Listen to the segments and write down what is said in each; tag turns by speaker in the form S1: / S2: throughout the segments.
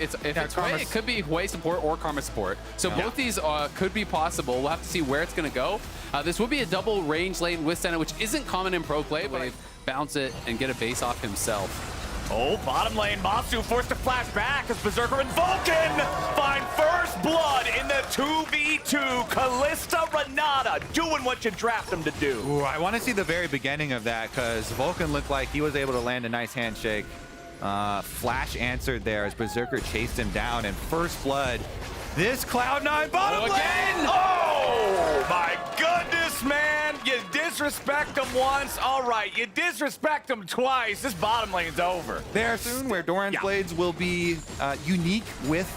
S1: If it's Hwei, it could be Hwei support or Karma support. So both these could be possible. We'll have to see where it's going to go. This will be a double range lane with Senna, which isn't common in pro play, but bounce it and get a base off himself.
S2: Oh, bottom lane, Masu forced to flash back as Berserker and Vulcan find first blood in the 2v2. Kalista Renata doing what you draft them to do.
S3: Ooh, I want to see the very beginning of that because Vulcan looked like he was able to land a nice handshake. Flash answered there as Berserker chased him down, and first blood. This Cloud9 bottom lane!
S1: Again!
S2: Oh my goodness, man! You disrespect them once, all right. You disrespect them twice. This bottom lane's over.
S3: There soon, where Doran's Blades will be unique with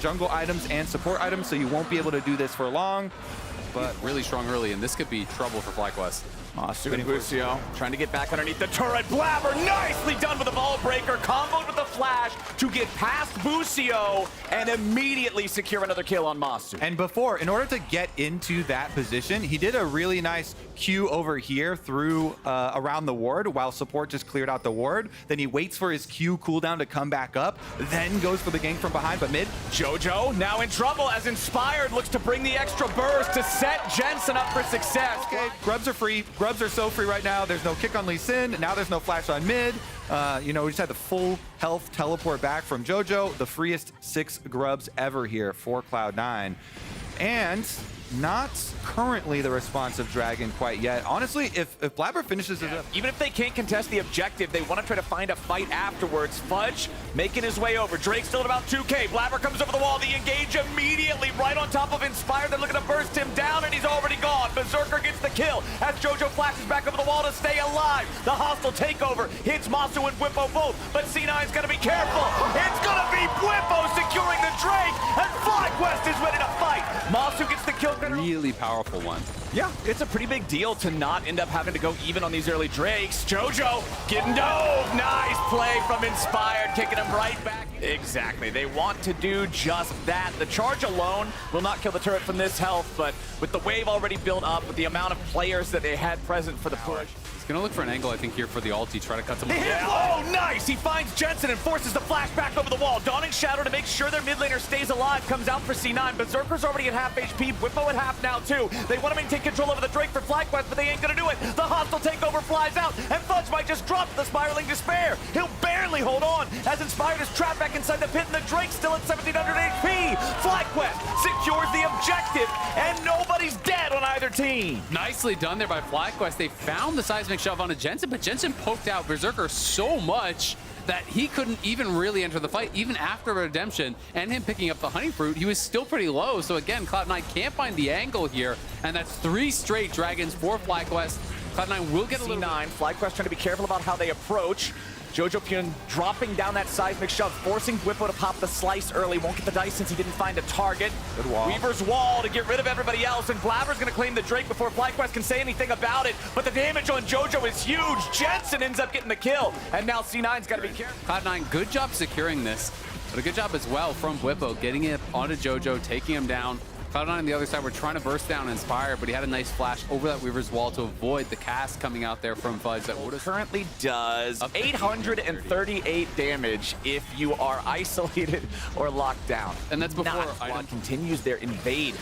S3: jungle items and support items, so you won't be able to do this for long.
S1: But really strong early, and this could be trouble for FlyQuest.
S2: Masu and Busio trying to get back underneath the turret. Blabber nicely done with the ball breaker, comboed with the flash to get past Busio and immediately secure another kill on Masu.
S3: And before, in order to get into that position, he did a really nice Q over here through around the ward while support just cleared out the ward. Then he waits for his Q cooldown to come back up, then goes for the gank from behind, but mid.
S2: Jojo now in trouble as Inspired looks to bring the extra burst to set Jensen up for success.
S3: Okay, grubs are free. Grubs are so free right now. There's no kick on Lee Sin. Now there's no flash on mid. You know, we just had the full health teleport back from Jojo. The freest 6 grubs ever here for Cloud9. And not currently the responsive dragon quite yet. Honestly, if Blabber finishes it up.
S2: Even if they can't contest the objective, they want to try to find a fight afterwards. Fudge making his way over. Drake still at about 2K. Blabber comes over the wall. The engage immediately right on top of Inspired. They're looking to burst him down, and he's already gone. Berserker gets the kill as Jojo flashes back over the wall to stay alive. The hostile takeover hits Masu and Bwipo both, but C9's got to be careful. It's going to be Bwipo securing the Drake, and FlyQuest is ready to fight. Masu gets the kill.
S1: Really powerful one.
S2: Yeah, it's a pretty big deal to not end up having to go even on these early Drakes. Jojo getting dove. Nice play from Inspired, kicking him right back. Exactly. They want to do just that. The charge alone will not kill the turret from this health, but with the wave already built up, with the amount of players that they had present for the push.
S1: He's going to look for an angle, I think, here for the ulti, try to cut some.
S2: Oh, nice! He finds Jensen and forces the flash back over the wall. Dawning Shadow to make sure their mid laner stays alive comes out for C9. Berserker's already at half HP. Bwipo at half now, too. They want to maintain control over the Drake for FlyQuest, but they ain't going to do it. The hostile takeover flies out, and Fudge might just drop the Spiraling Despair. He'll barely hold on as Inspired is trapped back inside the pit, and the Drake's still at 1700 HP. FlyQuest secures the objective, and nobody's dead on either team.
S1: Nicely done there by FlyQuest. They found the seismic shove onto Jensen, but Jensen poked out Berserker so much that he couldn't even really enter the fight. Even after Redemption and him picking up the Honey Fruit, he was still pretty low. So again, Cloud9 can't find the angle here, and that's 3 straight dragons for FlyQuest. Cloud9 will get a little...
S2: C9, FlyQuest trying to be careful about how they approach. Jojo Pyun dropping down that seismic shove, forcing Bwipo to pop the slice early. Won't get the dice since he didn't find a target.
S3: Good wall.
S2: Weaver's wall to get rid of everybody else, and Blabber's going to claim the Drake before FlyQuest can say anything about it. But the damage on Jojo is huge. Jensen ends up getting the kill, and now C9's got to be careful.
S1: Cloud9, good job securing this, but a good job as well from Bwipo, getting it onto Jojo, taking him down. Cloud9 on the other side were trying to burst down Inspire, but he had a nice flash over that Weaver's wall to avoid the cast coming out there from Fudge that would have
S2: currently does 838 damage if you are isolated or locked down.
S1: And that's before
S2: item continues their invade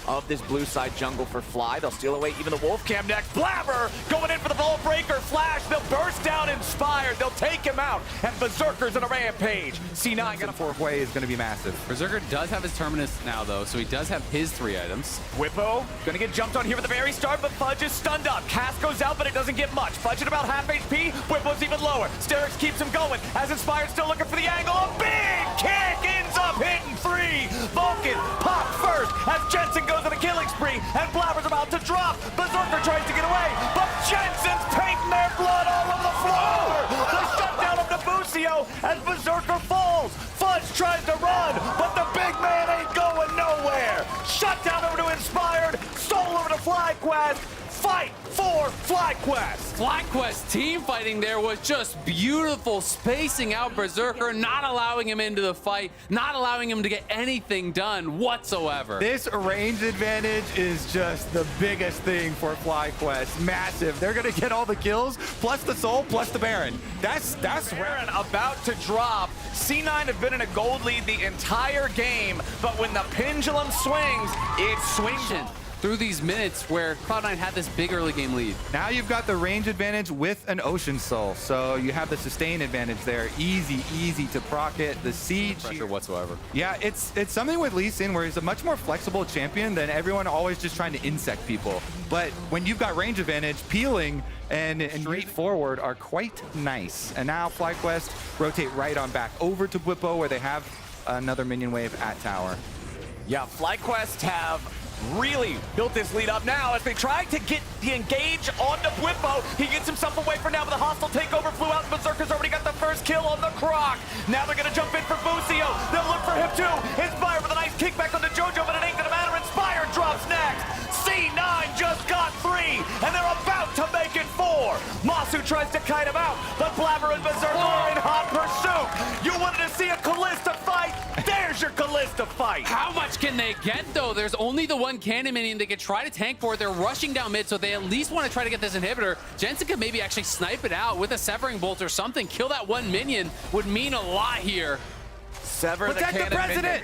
S2: of this blue side jungle for Fly. They'll steal away even the Wolf Cam next. Blabber going in for the Vault Breaker flash. They'll burst down Inspired. They'll take him out. And Berserker's on a rampage. C9 got a
S3: 4-way is going to be massive.
S1: Berserker does have his Terminus now, though, so he does have his 3 items.
S2: Bwipo gonna get jumped on here at the very start, but Fudge is stunned up. Cast goes out, but it doesn't get much. Fudge at about half HP. Bwipo's even lower. Sterix keeps him going as Inspired still looking for the angle. A big kick ends up hitting 3. Vulcan pop first as Jensen goes on a killing spree, and Blabber's about to drop. Berserker tries to get away, but Jensen's painting their blood all over the floor. The shutdown of Busio as Berserker falls. Fudge tries to run, but the big man ain't going nowhere. Shutdown over to Inspired, soul over to FlyQuest. Fight for FlyQuest!
S1: FlyQuest team fighting there was just beautiful, spacing out Berserker, not allowing him into the fight, not allowing him to get anything done whatsoever.
S3: This range advantage is just the biggest thing for FlyQuest. Massive. They're going to get all the kills, plus the soul, plus the Baron. That's
S2: Baron about to drop. C9 have been in a gold lead the entire game, but when the pendulum swings, it swings in.
S1: Through these minutes where Cloud9 had this big early game lead.
S3: Now you've got the range advantage with an Ocean Soul, so you have the sustain advantage there. Easy to proc it. The siege
S1: Pressure whatsoever.
S3: Yeah, it's something with Lee Sin where he's a much more flexible champion than everyone always just trying to insect people. But when you've got range advantage, peeling and straight forward are quite nice. And now FlyQuest rotate right on back over to Bwipo where they have another minion wave at tower.
S2: Yeah, FlyQuest have really built this lead up now as they try to get the engage onto Bwipo. He gets himself away for now, but the hostile takeover flew out. Berserker's already got the first kill on the Croc. Now they're going to jump in for Busio. They'll look for him too. Inspire with a nice kickback onto JoJo, but it ain't going to matter. Inspire drops next. C9 just got 3, and they're about to make it 4. Masu tries to kite him out, but Blabber and Berserker are in hot pursuit. You wanted to see a Callista fight? There's your Callista fight.
S1: How much can they get, though? There's only the one cannon minion they could try to tank for. They're rushing down mid, so they at least want to try to get this inhibitor. Jensen could maybe actually snipe it out with a Severing Bolt or something. Kill that one minion would mean a lot here.
S2: Sever
S3: Protect
S2: the
S3: the
S2: cannon
S3: president!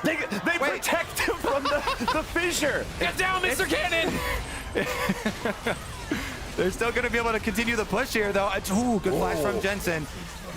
S2: minion. They protect him from the fissure.
S1: Get down, Mr. Cannon!
S3: They're still going to be able to continue the push here, though. Ooh, good flash from Jensen.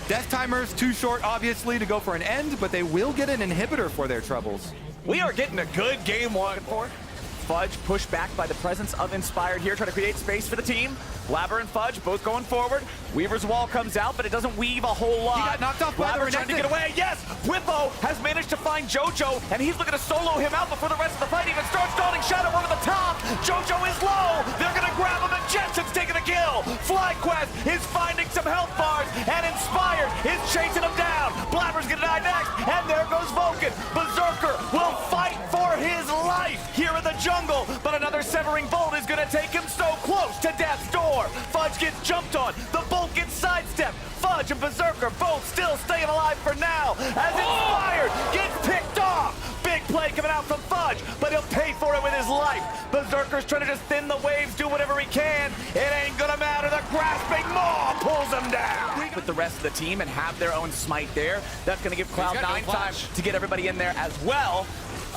S3: Death timer's too short, obviously, to go for an end, but they will get an inhibitor for their troubles.
S2: We are getting a good game one. Fudge pushed back by the presence of Inspired here, trying to create space for the team. Blabber and Fudge both going forward. Weaver's wall comes out, but it doesn't weave a whole lot.
S3: He got knocked off by the
S2: Blabber trying to get away. Yes! Bwipo has managed to find JoJo, and he's looking to solo him out before the rest of the fight even starts. Dawning Shadow over the top. JoJo is low. They're going to grab him, and Jensen's taking a kill. FlyQuest is finding some health bars, and Inspired is chasing him down. Blabber's going to die next, and there goes Vulcan. Berserker will fight for his life here in the jungle, but another Severing Bolt is going to take him so close to death's door. Fudge gets jumped on. The Bolt gets sidestepped. Fudge and Berserker both still staying alive for now as Inspired gets picked off. Big play coming out from Fudge, but he'll pay for it with his life. Berserker's trying to just thin the waves, do whatever he can. It ain't gonna matter. The grasping maw pulls him down. With the rest of the team and have their own smite there. That's gonna give Cloud9 time to get everybody in there as well.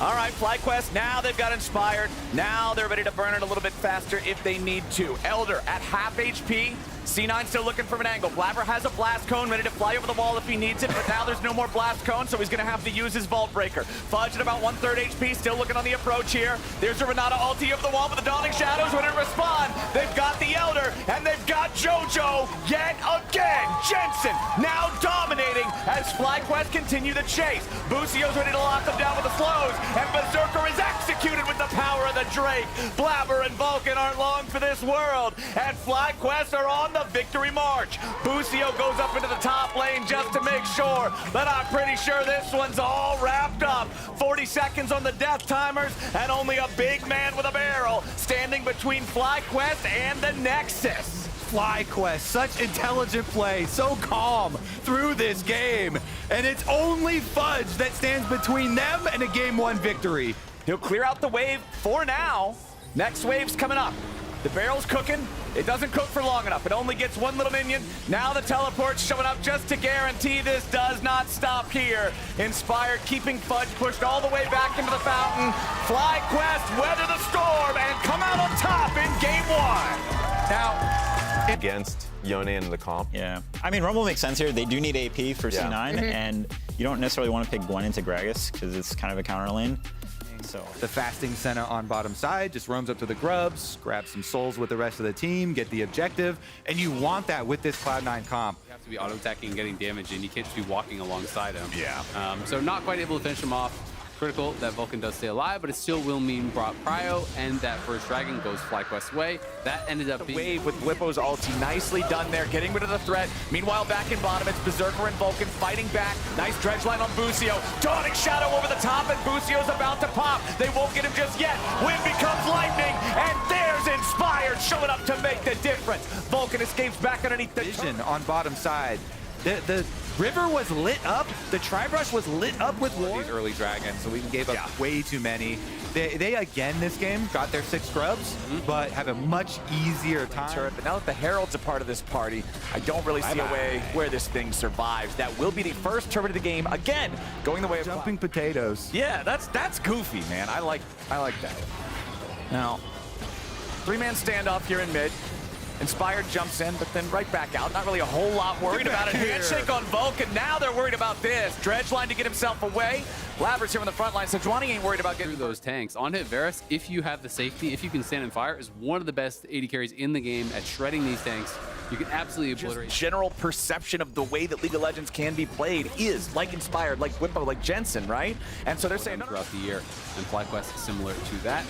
S2: All right, FlyQuest, now they've got Inspired. Now they're ready to burn it a little bit faster if they need to. Elder at half HP. C9 still looking for an angle. Blabber has a blast cone ready to fly over the wall if he needs it, but now there's no more blast cone, so he's going to have to use his Vault Breaker. Fudge at about 1/3 HP, still looking on the approach here. There's a Renata ulti over the wall, but the Dawning Shadows ready to respond. They've got the Elder, and they've got JoJo yet again. Jensen now dominating as FlyQuest continue the chase. Busio's ready to lock them down with the slows, and Berserker is executed with the power of the Drake. Blabber and Vulcan aren't long for this world, and FlyQuest are on the victory march. Busio goes up into the top lane just to make sure, but I'm pretty sure this one's all wrapped up. 40 seconds on the death timers, and only a big man with a barrel standing between FlyQuest and the Nexus.
S3: FlyQuest, such intelligent play, so calm through this game, and it's only Fudge that stands between them and a Game 1 victory.
S2: He'll clear out the wave for now. Next wave's coming up. The barrel's cooking. It doesn't cook for long enough. It only gets one little minion. Now the teleport's showing up just to guarantee this does not stop here. Inspired keeping Fudge pushed all the way back into the fountain. FlyQuest weather the storm and come out on top in Game 1.
S3: Now,
S4: against Yone in the comp.
S5: Yeah. I mean, Rumble makes sense here. They do need AP for C9, and you don't necessarily want to pick Gwen into Gragas because it's kind of a counter lane. So
S3: the fasting Senna on bottom side just roams up to the grubs, grabs some souls with the rest of the team, get the objective, and you want that with this Cloud9 comp.
S1: You have to be auto-attacking and getting damage, and you can't just be walking alongside him.
S2: Yeah.
S1: So not quite able to finish him off. critical that Vulcan does stay alive, but it still will mean Brock Prio, and that first dragon goes FlyQuest's way. That ended up being...
S2: Wave with Whippo's ulti. Nicely done there, getting rid of the threat. Meanwhile, back in bottom, it's Berserker and Vulcan fighting back. Nice dredge line on Busio. Dawning Shadow over the top, and Busio's about to pop. They won't get him just yet. Wind becomes lightning, and there's Inspired showing up to make the difference. Vulcan escapes back underneath the
S3: Vision on bottom side. The river was lit up. The Tribrush was lit up with war. These early dragons, so we gave up way too many. They again this game got their 6 scrubs, but have a much easier time.
S2: But now that the Herald's a part of this party, I don't really see a way where this thing survives. That will be the first turret of the game, again, going the way of
S3: Jumping potatoes.
S2: Yeah, that's goofy, man. I like that. Now, 3-man standoff here in mid. Inspired jumps in, but then right back out. Not really a whole lot worried about it. Handshake on Vulcan. Now they're worried about this. Dredge line to get himself away. Blabber's here on the front line, so Juani ain't worried about getting
S1: through those tanks. On hit Varus, if you have the safety, if you can stand and fire, is one of the best AD carries in the game at shredding these tanks. You can absolutely obliterate.
S2: General perception of the way that League of Legends can be played is like Inspired, like Whippo, like Jensen, right? And so they're saying
S1: throughout the year, and FlyQuest is similar to that.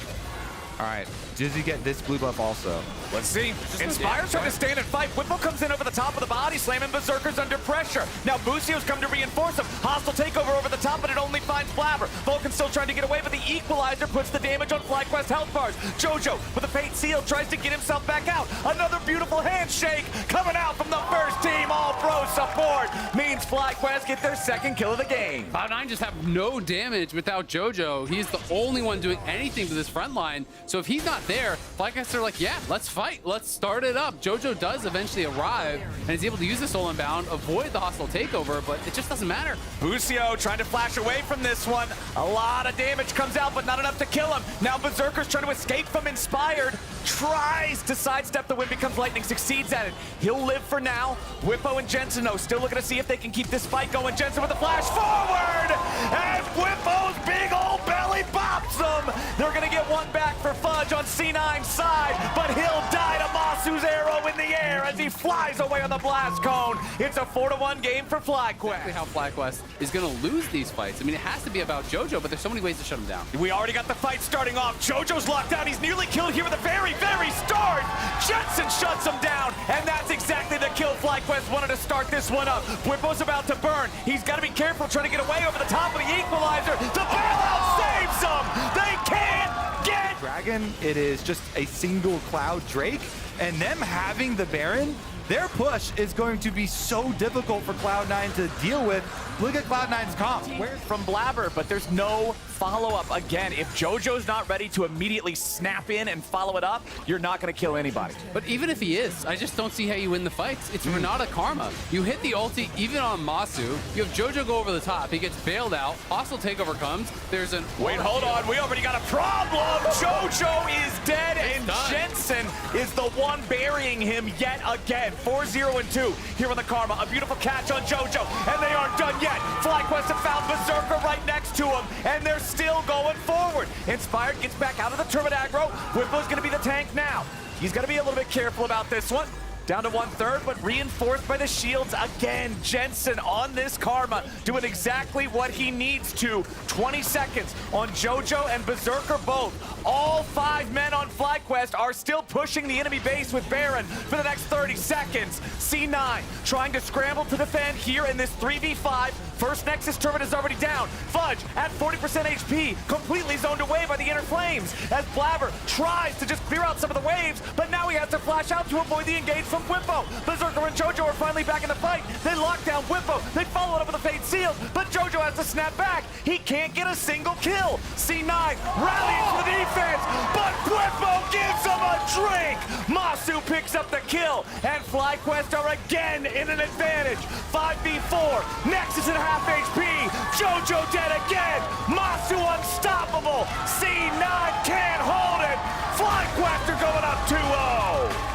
S3: All right, does he get this blue buff also?
S2: Let's see. Inspired trying to stand and fight. Whippo comes in over the top of the body slam, and Berserker's under pressure. Now Busio's come to reinforce him. Hostile takeover over the top, but it only finds Blabber. Vulcan's still trying to get away, but the Equalizer puts the damage on FlyQuest health bars. Jojo, with a Fate Seal, tries to get himself back out. Another beautiful handshake coming out from the first team. All pro support means FlyQuest get their second kill of the game.
S1: Cloud9 just have no damage without Jojo. He's the only one doing anything to this front line. So if he's not there, FlyQuest are like, yeah, let's fight. Let's start it up. Jojo does eventually arrive and is able to use the Soul Unbound, avoid the hostile takeover, but it just doesn't matter.
S2: Busio trying to flash away from this one. A lot of damage comes out, but not enough to kill him. Now Berserker's trying to escape from Inspired. Tries to sidestep the Wind Becomes Lightning, succeeds at it. He'll live for now. Whippo and Jensen, though, still looking to see if they can keep this fight going. Jensen with the flash forward! And Whippo's big old belly bops him! They're gonna get one back for Fudge on C9's side, but he'll die to Masu's arrow in the air as he flies away on the blast cone. It's a 4-1 game for FlyQuest.
S1: Exactly how FlyQuest is gonna lose these fights. I mean, it has to be about Jojo, but there's so many ways to shut him down.
S2: We already got the fight starting off. Jojo's locked down. He's nearly killed here at the very start. Jensen shuts him down, and that's exactly the kill FlyQuest wanted to start this one up. Whippo's about to burn. He's got to be careful trying to get away over the top of the Equalizer. The bailout saves him. They can't get...
S3: Dragon, it is just a single Cloud Drake, and them having the Baron, their push is going to be so difficult for Cloud9 to deal with. Look at Cloud9's comp.
S2: From Blabber, but there's no follow-up. Again, if Jojo's not ready to immediately snap in and follow it up, you're not going to kill anybody.
S1: But even if he is, I just don't see how you win the fights. It's Renata Karma. You hit the ulti even on Masu. You have Jojo go over the top. He gets bailed out. Hostile takeover comes. There's an...
S2: Wait, hold on. We already got a problem. Jojo is dead, and Jensen is the one burying him yet again. 4-0-2 here on the Karma. A beautiful catch on Jojo, and they aren't done yet. FlyQuest have found Berserker right next to him, and they're still going forward. Inspired gets back out of the Turbid aggro. Whipple's going to be the tank now. He's got to be a little bit careful about this one. Down to 1/3, but reinforced by the shields again. Jensen on this Karma doing exactly what he needs to. 20 seconds on Jojo and Berserker both. All 5 men on FlyQuest are still pushing the enemy base with Baron for the next 30 seconds. C9 trying to scramble to defend here in this 3v5. First Nexus turret is already down. Fudge at 40% HP, completely zoned away by the Inner Flames as Blabber tries to just clear out some of the waves, but now he has to flash out to avoid the engage from Whippo. Berserker and Jojo are finally back in the fight. They lock down Whippo. They follow it up with a Fate Seal, but Jojo has to snap back. He can't get a single kill. C9 rallies for the defense, but Whippo gives him a drink. Masu picks up the kill, and FlyQuest are again in an advantage. 5v4. Nexus at half HP. Jojo dead again. Masu unstoppable. C9 can't hold it. FlyQuest are going up 2-0.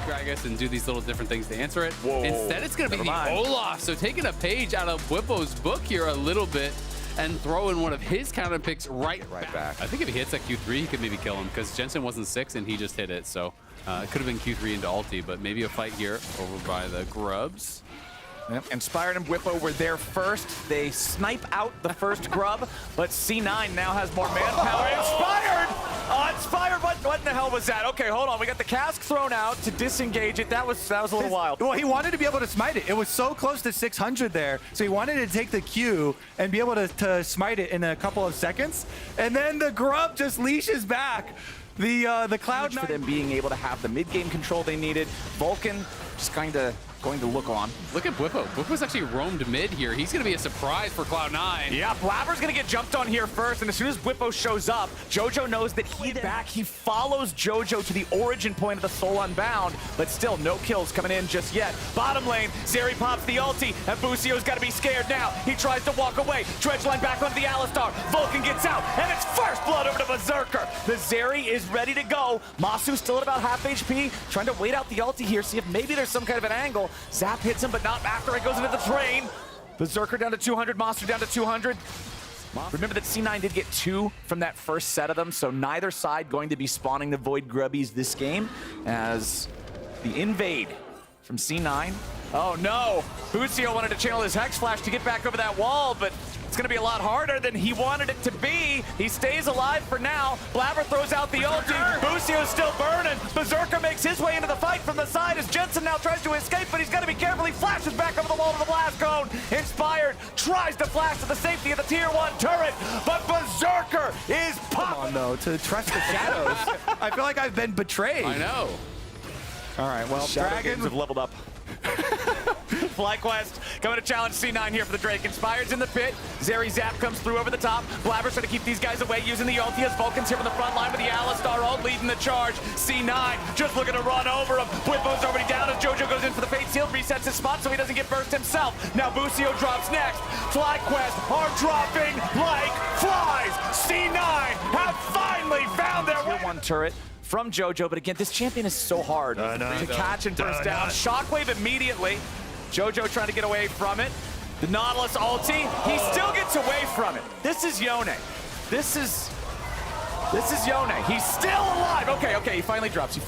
S1: Gragas and do these little different things to answer it. Whoa. Instead, it's going to be the Olaf. So taking a page out of Whippo's book here a little bit and throw in one of his counter picks right back. I think if he hits that Q3, he could maybe kill him because Jensen wasn't 6 and he just hit it. So it could have been Q3 into ulti, but maybe a fight here over by the Grubs.
S3: Yep.
S2: Inspired and Whippo were there first. They snipe out the first grub, but C9 now has more manpower. Inspired! Inspired, what in the hell was that? Okay, hold on. We got the cask thrown out to disengage it. That was a little wild.
S3: Well, he wanted to be able to smite it. It was so close to 600 there, so he wanted to take the Q and be able to smite it in a couple of seconds. And then the grub just leashes back. The Cloud9
S2: For them being able to have the mid-game control they needed. Vulcan just kind of going to look on.
S1: Look at Whippo. Whippo's actually roamed mid here. He's going to be a surprise for Cloud9.
S2: Yeah, Blabber's going to get jumped on here first, and as soon as Whippo shows up, JoJo knows that he's back. He follows JoJo to the origin point of the Soul Unbound, but still no kills coming in just yet. Bottom lane, Zeri pops the ulti, and Busio's got to be scared now. He tries to walk away. Dredgeline back onto the Alistar. Vulcan gets out, and it's first blood over to Berserker. The Zeri is ready to go. Masu's still at about half HP, trying to wait out the ulti here, see if maybe there's some kind of an angle. Zap hits him, but not after it goes into the train. Berserker down to 200, Masu down to 200. Remember that C9 did get 2 from that first set of them, so neither side going to be spawning the Void Grubbies this game, as the invade from C9. Oh no, Busio wanted to channel his Hex Flash to get back over that wall, but it's going to be a lot harder than he wanted it to be. He stays alive for now. Blabber throws out the ulti. Busio's still burning. Berserker makes his way into the fight from the side as Jensen now tries to escape, but he's got to be careful. He flashes back over the wall to the blast cone. Inspired tries to flash to the safety of the tier 1 turret, but Berserker is popping.
S3: on though to trust the shadows. I feel like I've been betrayed.
S1: I know.
S3: All right, well,
S2: Shadow
S3: Dragon
S2: games have leveled up. FlyQuest coming to challenge C9 here for the Drake. Inspired's in the pit. Zeri Zap comes through over the top. Blabber's trying to keep these guys away using the ulti as Vulcan's here from the front line with the Alistar ult leading the charge. C9 just looking to run over him. Whippo's already down as JoJo goes in for the Fate Seal, resets his spot so he doesn't get burst himself. Now Busio drops next. FlyQuest are dropping like flies. C9 have finally found their tier 1 turret from JoJo, but again, this champion is so hard to catch and burst down. Shockwave immediately. JoJo trying to get away from it. The Nautilus ulti, he still gets away from it. This is Yone. This is Yone. He's still alive. Okay, he finally drops.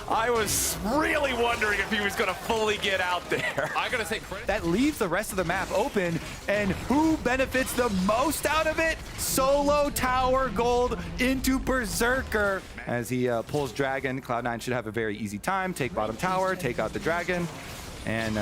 S2: I was really wondering if he was going to fully get out there.
S1: I gotta say credit.
S3: that leaves the rest of the map open, and who benefits the most out of it? Solo tower gold into Berserker. As he pulls Dragon, Cloud9 should have a very easy time. Take bottom tower, take out the Dragon, and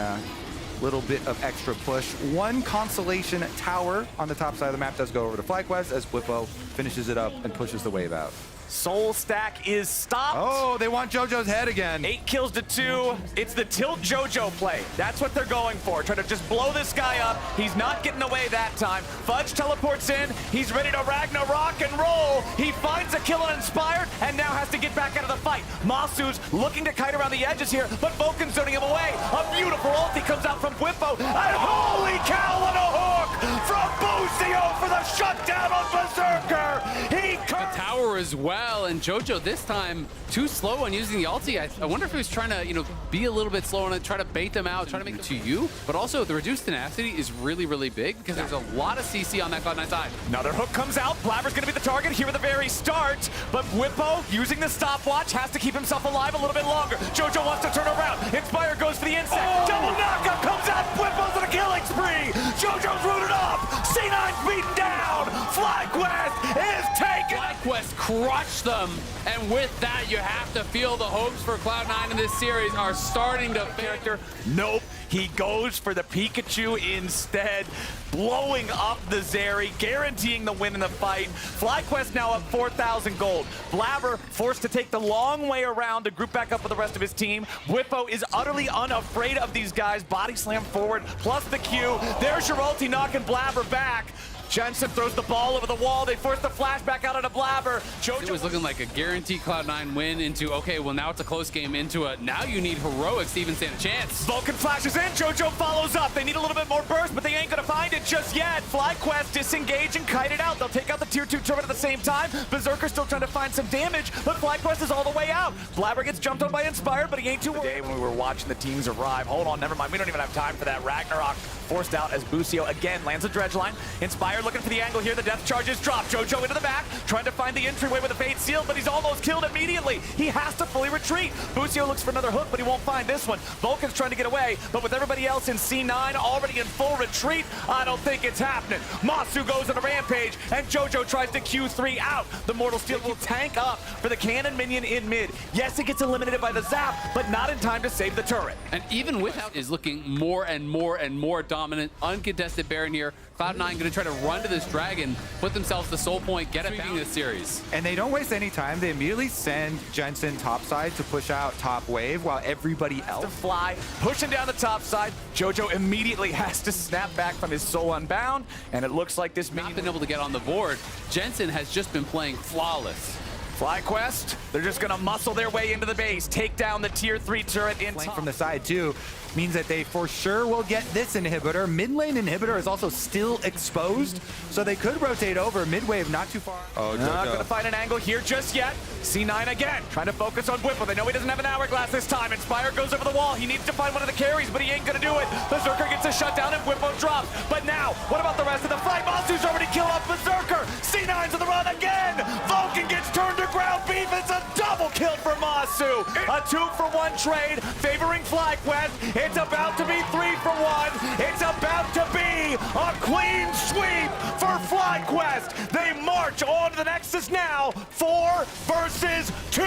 S3: little bit of extra push. One consolation tower on the top side of the map does go over to FlyQuest as Whippo finishes it up and pushes the wave out.
S2: Soul stack is stopped.
S3: Oh, they want JoJo's head again.
S2: 8 kills to 2. It's the tilt JoJo play. That's what they're going for. Trying to just blow this guy up. He's not getting away that time. Fudge teleports in. He's ready to Ragnarok and roll. He finds a kill on Inspired and now has to get back out of the fight. Masu's looking to kite around the edges here, but Vulcan's zoning him away. A beautiful ulti comes out from Whippo. And holy cow, what a hook from Busio for the shutdown on Berserker. He
S1: The tower as well, and JoJo this time too slow on using the ulti. I wonder if he was trying to, be a little bit slow on it, try to bait them out, try to make them to you. But also the reduced tenacity is really, really big because there's a lot of CC on that Cloud9 side.
S2: Another hook comes out. Blabber's going to be the target here at the very start, but Whippo, using the stopwatch, has to keep himself alive a little bit longer. JoJo wants to turn around. Inspire goes for the insect. Double knockup comes out. Whippo's on a killing spree. JoJo's rooted up. C9's beaten down. FlyQuest is taken.
S1: FlyQuest crushed them, and with that, you have to feel the hopes for Cloud9 in this series are starting to character.
S2: Nope. He goes for the Pikachu instead, blowing up the Zeri, guaranteeing the win in the fight. FlyQuest now up 4,000 gold. Blabber forced to take the long way around to group back up with the rest of his team. Whippo is utterly unafraid of these guys. Body slam forward, plus the Q. There's your ulti knocking Blabber back. Jensen throws the ball over the wall. They force the flash back out onto Blabber.
S1: It was looking like a guaranteed Cloud9 win into, okay, well now it's a close game into a, now you need heroics to even stand a chance.
S2: Vulcan flashes in, JoJo follows up. They need a little bit more burst, but they ain't gonna find it just yet. FlyQuest disengage and kite it out. They'll take out the tier 2 turret at the same time. Berserker's still trying to find some damage, but FlyQuest is all the way out. Blabber gets jumped on by Inspired, but he ain't too worried. The day when we were watching the teams arrive. Hold on, never mind. We don't even have time for that. Ragnarok forced out as Busio again lands a dredge line. Inspired Inspire looking for the angle here. The death charges drop. JoJo into the back, trying to find the entryway with a fade seal, but he's almost killed immediately. He has to fully retreat. Busio looks for another hook, but he won't find this one. Vulcan's trying to get away, but with everybody else in C9 already in full retreat, I don't think it's happening. Masu goes on a rampage, and JoJo tries to Q3 out. The Mortal Steel will tank up for the cannon minion in mid. Yes, it gets eliminated by the zap, but not in time to save the turret.
S1: And even without is looking more and more and more dominant. Uncontested Baron here. Cloud9 going to try to run to this dragon, put themselves the soul point, get it in this series.
S3: And they don't waste any time. They immediately send Jensen topside to push out top wave while everybody
S2: To
S3: else
S2: fly, pushing down the top side. JoJo immediately has to snap back from his soul unbound, and it looks like this
S1: Not
S2: minion
S1: been able to get on the board. Jensen has just been playing flawless.
S2: FlyQuest, they're just gonna muscle their way into the base, take down the tier 3 turret in
S3: flank
S2: top.
S3: from the side too means that they for sure will get this inhibitor. Mid lane inhibitor is also still exposed, so they could rotate over. Mid wave not too far. Oh,
S2: Not gonna find an angle here just yet. C9 again, trying to focus on Whipple. They know he doesn't have an hourglass this time. Inspire goes over the wall. He needs to find one of the carries, but he ain't gonna do it. Berserker gets a shutdown and Whipple drops. But now, what about the rest of the fight? Masu's already killed off Berserker. C9's on the run again. Vulcan gets turned to ground beef. It's a double kill for Masu. A 2-for-1 trade favoring FlyQuest. It's about to be 3-for-1. It's about to be a clean sweep for FlyQuest. They march on to the Nexus now. 4 versus 2.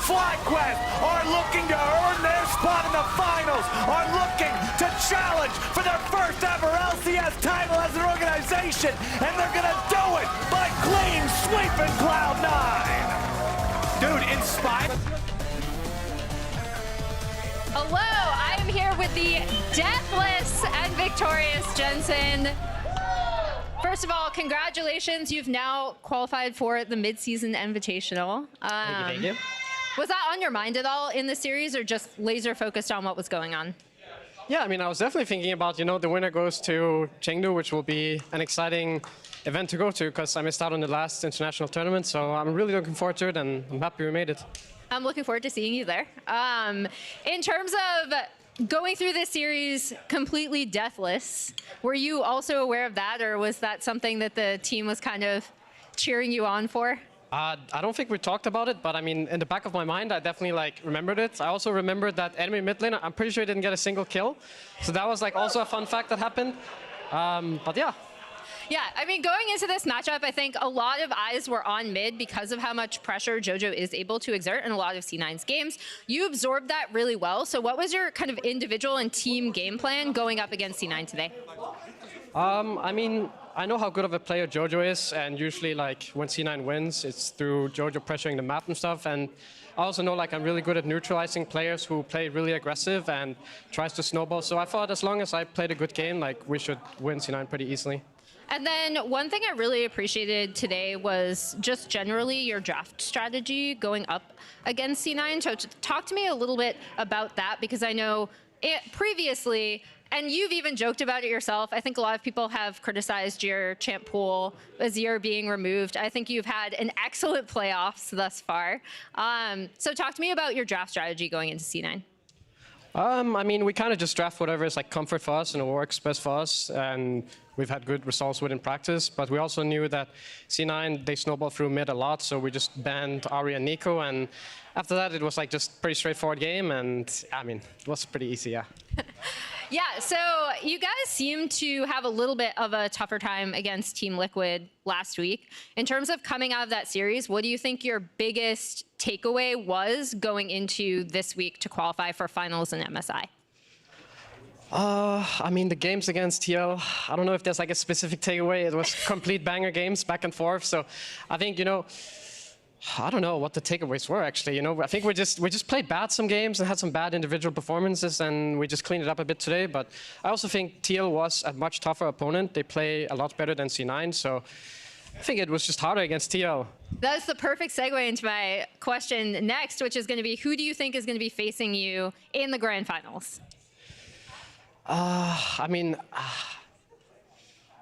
S2: FlyQuest are looking to earn their spot in the finals, are looking to challenge for their first ever LCS title as an organization, and they're gonna do it by clean sweeping Cloud9.
S3: Dude, Inspire.
S6: Hello, I am here with the deathless and victorious Jensen. First of all, congratulations. You've now qualified for the mid-season invitational.
S7: Thank you.
S6: Was that on your mind at all in the series, or just laser focused on what was going on?
S7: Yeah, I mean, I was definitely thinking about, the winner goes to Chengdu, which will be an exciting event to go to because I missed out on the last international tournament. So I'm really looking forward to it, and I'm happy we made it.
S6: I'm looking forward to seeing you there. In terms of going through this series completely deathless, were you also aware of that, or was that something that the team was kind of cheering you on for?
S7: I don't think we talked about it, but I mean, in the back of my mind, I definitely remembered it. I also remembered that enemy mid lane, I'm pretty sure he didn't get a single kill. So that was also a fun fact that happened. But yeah.
S6: Yeah, I mean, going into this matchup, I think a lot of eyes were on mid because of how much pressure JoJo is able to exert in a lot of C9's games. You absorbed that really well. So what was your kind of individual and team game plan going up against C9 today?
S7: I mean, I know how good of a player JoJo is, and usually when C9 wins, it's through JoJo pressuring the map and stuff. And I also know I'm really good at neutralizing players who play really aggressive and tries to snowball. So I thought as long as I played a good game, we should win C9 pretty easily.
S6: And then one thing I really appreciated today was just generally your draft strategy going up against C9. So talk to me a little bit about that, because I know previously, and you've even joked about it yourself, I think a lot of people have criticized your champ pool, Azir being removed. I think you've had an excellent playoffs thus far. So talk to me about your draft strategy going into C9.
S7: I mean, we kind of just draft whatever is comfort for us and it works best for us, and we've had good results with in practice. But we also knew that C9, they snowball through mid a lot, so we just banned Ahri and Nico, and after that it was just pretty straightforward game, and I mean, it was pretty easy, yeah.
S6: Yeah, so you guys seem to have a little bit of a tougher time against Team Liquid last week. In terms of coming out of that series, what do you think your biggest takeaway was going into this week to qualify for finals in MSI?
S7: I mean, the games against TL, I don't know if there's a specific takeaway. It was complete banger games back and forth. So I think, I don't know what the takeaways were actually. I think we just played bad some games and had some bad individual performances, and we just cleaned it up a bit today. But I also think TL was a much tougher opponent. They play a lot better than C9, so I think it was just harder against TL.
S6: That's the perfect segue into my question next, which is going to be, who do you think is going to be facing you in the grand finals?
S7: I mean,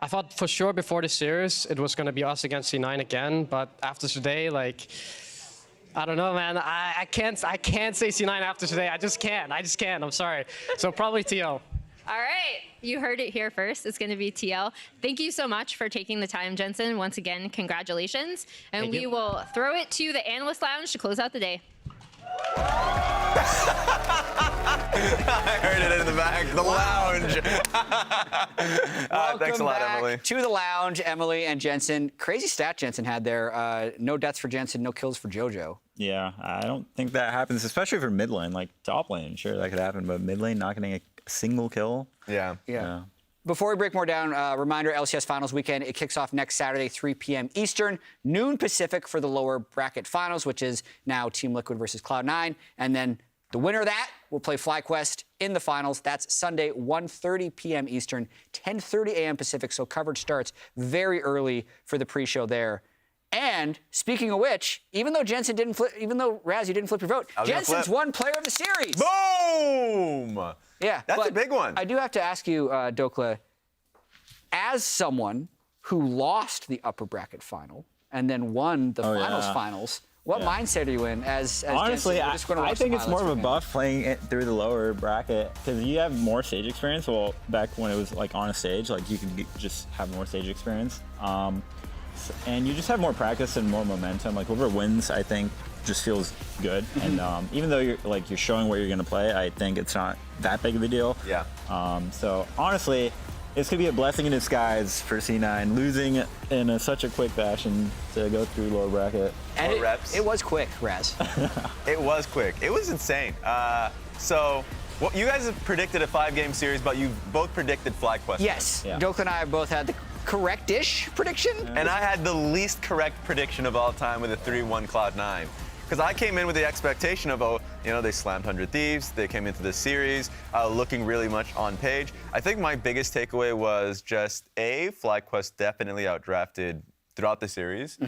S7: I thought for sure before the series it was going to be us against C9 again, but after today, I don't know, man. I can't say C9 after today. I just can't. I'm sorry. So probably TL.
S6: All right, you heard it here first. It's going to be TL. Thank you so much for taking the time, Jensen. Once again, congratulations. And we will throw it to the Analyst Lounge to close out the day.
S4: I heard it in the back. The lounge. Thanks a lot,
S8: back
S4: Emily.
S8: To the lounge, Emily and Jensen. Crazy stat Jensen had there. No deaths for Jensen, no kills for JoJo.
S5: Yeah, I don't think that happens, especially for mid lane. Like top lane, sure that could happen, but mid lane not getting a single kill.
S4: Yeah.
S8: Before we break more down, reminder, LCS Finals weekend, it kicks off next Saturday, 3 p.m. Eastern, noon Pacific for the lower bracket finals, which is now Team Liquid versus Cloud9. And then the winner of that will play FlyQuest in the finals. That's Sunday, 1:30 p.m. Eastern, 10:30 a.m. Pacific, so coverage starts very early for the pre-show there. And speaking of which, even though Raz, you didn't flip your vote, Jensen's won Player of the Series.
S4: Boom!
S8: Yeah,
S4: That's a big one.
S8: I do have to ask you, Dokla, as someone who lost the upper bracket final and then won the finals, what mindset are you in as
S5: Honestly,
S8: Jensen?
S5: I think it's more of a buff playing it through the lower bracket because you have more stage experience. Well, back when it was like on a stage, like you could just have more stage experience. And you just have more practice and more momentum. Like whoever wins, I think, just feels good. And even though you're showing where you're going to play, I think it's not that big of a deal.
S4: Yeah.
S5: So honestly, this could be a blessing in disguise for C9, losing in such a quick fashion to go through lower bracket.
S8: And
S4: reps.
S8: It was quick, Raz.
S4: It was quick. It was insane. So you guys have predicted a 5-game series, but you both predicted FlyQuest.
S8: Yes.
S5: Yeah.
S8: Dokla and I both had the correct-ish prediction.
S4: And I had the least correct prediction of all time with a 3-1 Cloud9. Because I came in with the expectation of, they slammed 100 Thieves. They came into this series looking really much on page. I think my biggest takeaway was just A, FlyQuest definitely outdrafted throughout the series.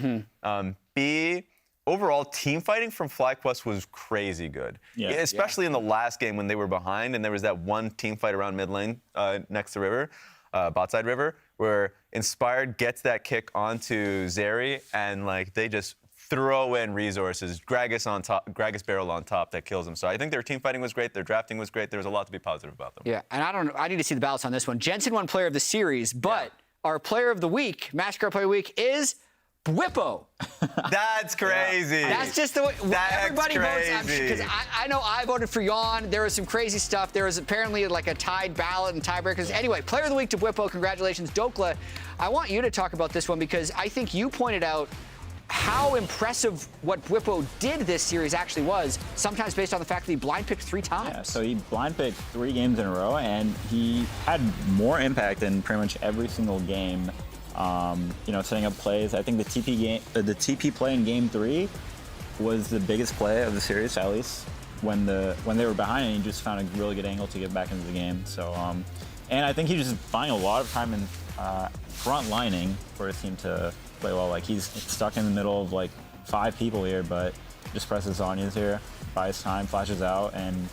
S4: B, overall team fighting from FlyQuest was crazy good.
S5: Yeah.
S4: Especially in the last game when they were behind and there was that one team fight around mid lane next to River, bot side River, where Inspired gets that kick onto Zeri and they just throw in resources, Gragas barrel on top that kills him. So I think their team fighting was great, their drafting was great. There was a lot to be positive about them.
S8: Yeah, and I need to see the balance on this one. Jensen won Player of the Series, but our Player of the Week, Massacre Player of the Week, is Bwippo.
S4: That's crazy.
S8: That's just the way everybody votes. Because I know I voted for Yawn. There was some crazy stuff. There was apparently a tied ballot and tiebreakers. Anyway, Player of the Week to Bwippo. Congratulations. Dokla, I want you to talk about this one because I think you pointed out how impressive what Bwippo did this series actually was, sometimes based on the fact that he blind picked 3 times.
S5: Yeah, so he blind picked 3 games in a row, and he had more impact in pretty much every single game. Setting up plays. I think the TP play in Game 3 was the biggest play of the series, at least when they were behind, and he just found a really good angle to get back into the game. So, and I think he's just finding a lot of time in front lining for his team to play well. Like he's stuck in the middle of 5 people here, but just presses Zhonya's here, buys time, flashes out, and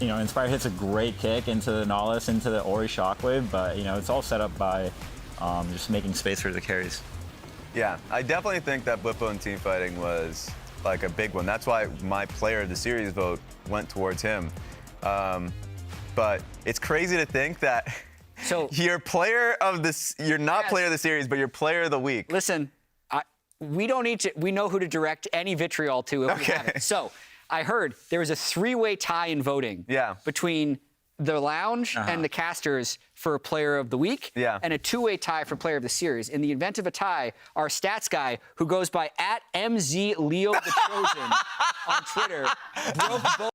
S5: Inspire hits a great kick into the Nautilus, into the Ori Shockwave, but it's all set up by just making space for the carries.
S4: Yeah, I definitely think that Bwippo and team fighting was a big one. That's why my Player of the Series vote went towards him. But it's crazy to think that you're not Player of the Series, but you're Player of the Week.
S8: Listen, we don't need to. We know who to direct any vitriol to if we have it. So I heard there was a 3-way tie in voting between the lounge and the casters for Player of the Week, and a 2-way tie for Player of the Series. In the event of a tie, our stats guy, who goes by @MZLeoTheChosen on Twitter, broke both